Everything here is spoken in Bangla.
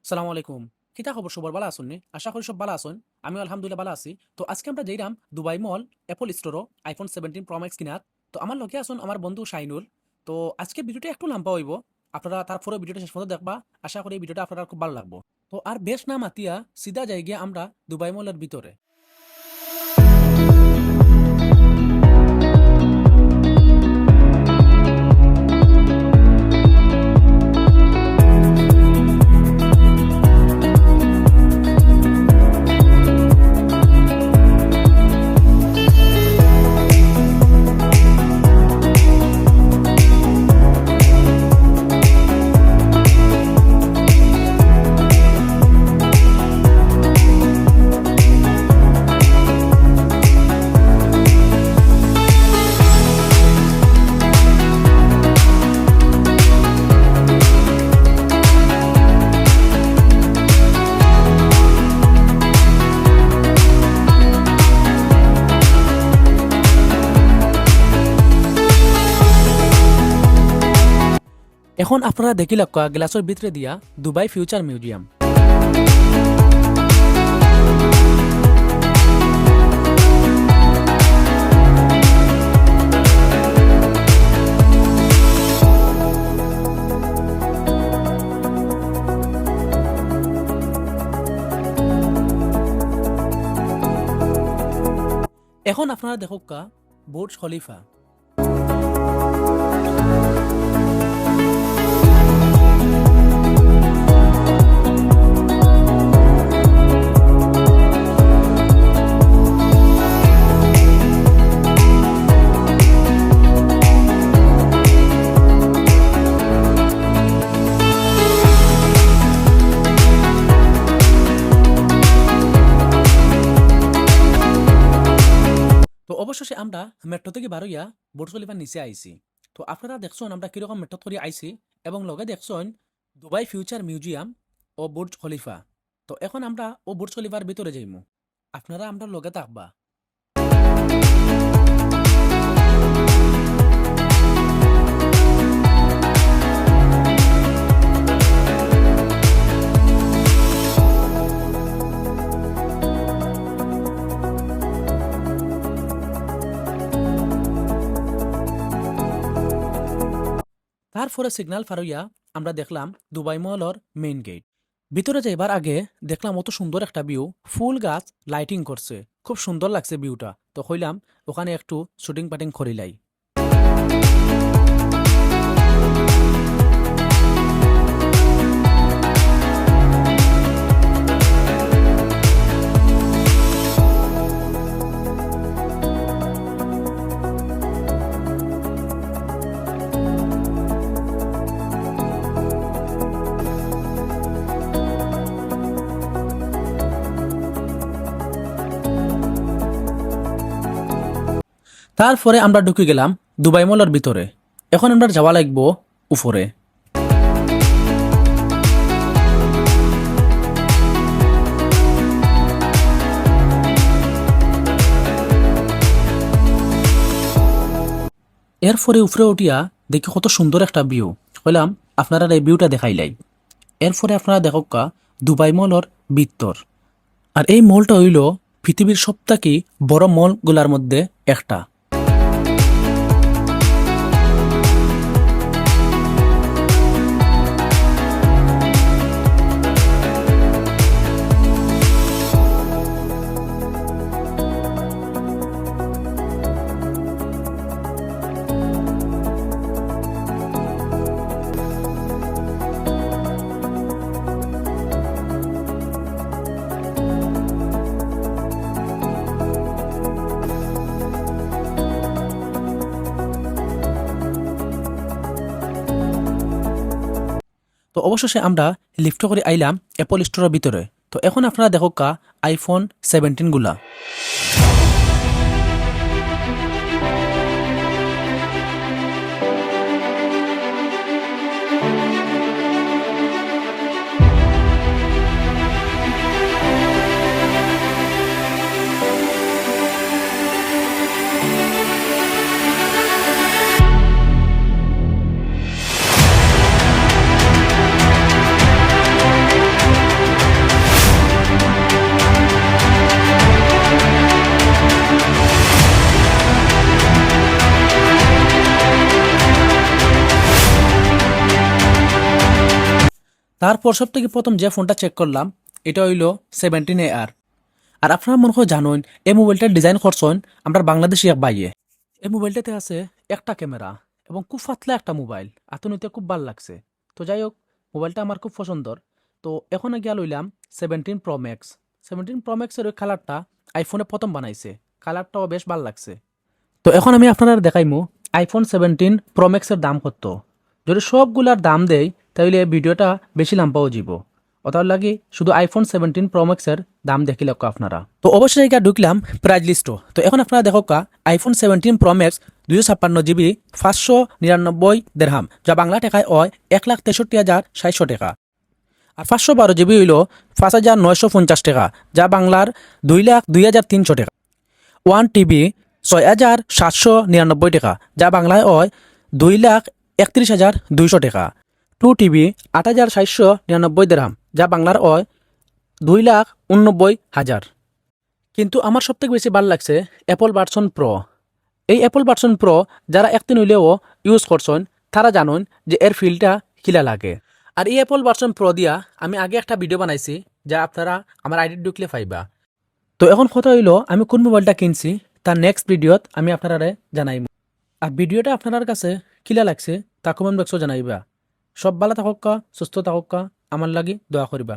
সালামু আলাইকুম। কিতা খবর সবার ভালো আছেন নি? আশা করি সব ভালো আছেন। আমিও আলহামদুলিল্লাহ ভালো আছি। তো আজকে আমরা যাইরাম দুবাই মল অ্যাপল স্টোরও আইফোন 17 প্রো ম্যাক্স কিনাত। তো আমার লগে আছেন আমার বন্ধু শাইনুল। তো আজকে ভিডিওটা একটু লম্বা হইব। আপনারা তারপরে ভিডিওটা শেষ পর্যন্ত দেখবা। আশা করি এই ভিডিওটা আপনার খুব ভালো লাগবে। তো আর বেশ না মাতিয়া সিধা যাই গিয়া আমরা দুবাই মলের ভিতরে। এখন আপনারা দেখি লক্ষ্য গ্লাসের ভিতরে দিয়া দুবাই ফিউচার মিউজিয়াম। এখন আপনারা দেখুক বুর্জ খলিফা। তো অবশেষে আমরা মেট্রো থেকে বারোইয়া বুর্জ খলিফার নিচে আইছি। তো আপনারা দেখছেন আমরা কিরকম মেট্রো করে আইছি এবং লগে দেখছেন দুবাই ফিউচার মিউজিয়াম ও বুর্জ খলিফা। তো এখন আমরা ও বুর্জ খলিফার ভিতরে যাইমু। আপনারা আমরা লগে থাকবা। তারপরে সিগন্যাল ফারইয়া আমরা দেখলাম দুবাই মলর মেইন গেট। ভিতরে যাইবার আগে দেখলাম অত সুন্দর একটা ভিউ, ফুল গাছ লাইটিং করছে, খুব সুন্দর লাগছে ভিউটা। তো কইলাম ওখানে একটু শুটিং পাটিং করিলাই। তারপরে আমরা ঢুকে গেলাম দুবাই মলের ভিতরে। এখন আমরা যাওয়া লাগবো উপরে। এরপরে উপরে উঠিয়া দেখি কত সুন্দর একটা ভিউ। কইলাম আপনারা এই ভিউটা দেখাইলাই। এরপরে আপনারা দেখোকা দুবাই মলর ভিতর। আর এই মলটা হইল পৃথিবীর সবথেকে বড় মলগুলার মধ্যে একটা। তো অবশেষে আমরা লিফট করে আইলাম অ্যাপল স্টোরের ভিতরে। তো এখন আপনারা দেখো আইফোন 17 গুলা। তারপর সব থেকে প্রথম যে ফোনটা চেক করলাম এটা হইল 17AR। আর আপনারা মনে হয় জানেন এই মোবাইলটার ডিজাইন করছেন আমরা বাংলাদেশি এক ভাইয়ে। এই মোবাইলটাতে আছে একটা ক্যামেরা এবং খুব পাতলা একটা মোবাইল, আতনিতে খুব ভালো লাগছে। তো যাই হোক, মোবাইলটা আমার খুব পছন্দর। তো এখন গিয়া লইলাম 17 Pro Max। 17 Pro Max-এর ওই কালারটা আইফোনে প্রথম বানাইছে, কালারটাও বেশ ভালো লাগছে। তো এখন আমি আপনারা দেখাইমু আইফোন 17 Pro Max-এর দাম কত। যদি সবগুলার দাম দেই তাহলে ভিডিওটা বেশি লম্বাও যাব। ওটার লাগি শুধু আইফোন 17 Pro Max-এর দাম দেখিলে আপনারা। তো অবশ্যই এটা ঢুকলাম প্রাইস লিস্টও। তো এখন আপনারা দেখো আইফোন 17 Pro Max 256GB 599 যা বাংলা টাকায় হয় 1,63,700 টাকা। আর 512GB হইল 5,950 টাকা, যা বাংলার 2,02,300 টাকা। 1 TB 6,799 টাকা, যা বাংলায় হয় 2,31,200 টাকা। 2 TB 8,799 দিরহাম, যা বাংলার হয় 2,89,000। কিন্তু আমার সবথেকে বেশি ভালো লাগছে অ্যাপল ভার্সন প্রো। এই অ্যাপল ভার্সন প্রো যারা একদিন হইলেও ইউজ করছেন তারা জানুন যে এর ফিলটা কিলা লাগে। আর এই অ্যাপল ভার্সন প্রো দিয়া আমি আগে একটা ভিডিও বানাইছি, যা আপনারা আমার আইডি ঢুকলে পাইবা। তো এখন কথা হইল আমি কোন মোবাইলটা কিনছি তার নেক্সট ভিডিওত আমি আপনারা জানাইব। আর ভিডিওটা আপনার কাছে কিলা লাগছে তা কমেন্ট বক্সও জানাইবা। সব ভালো থাকুক, সুস্থ থাকুক, আমার লাগি দোয়া করিবা।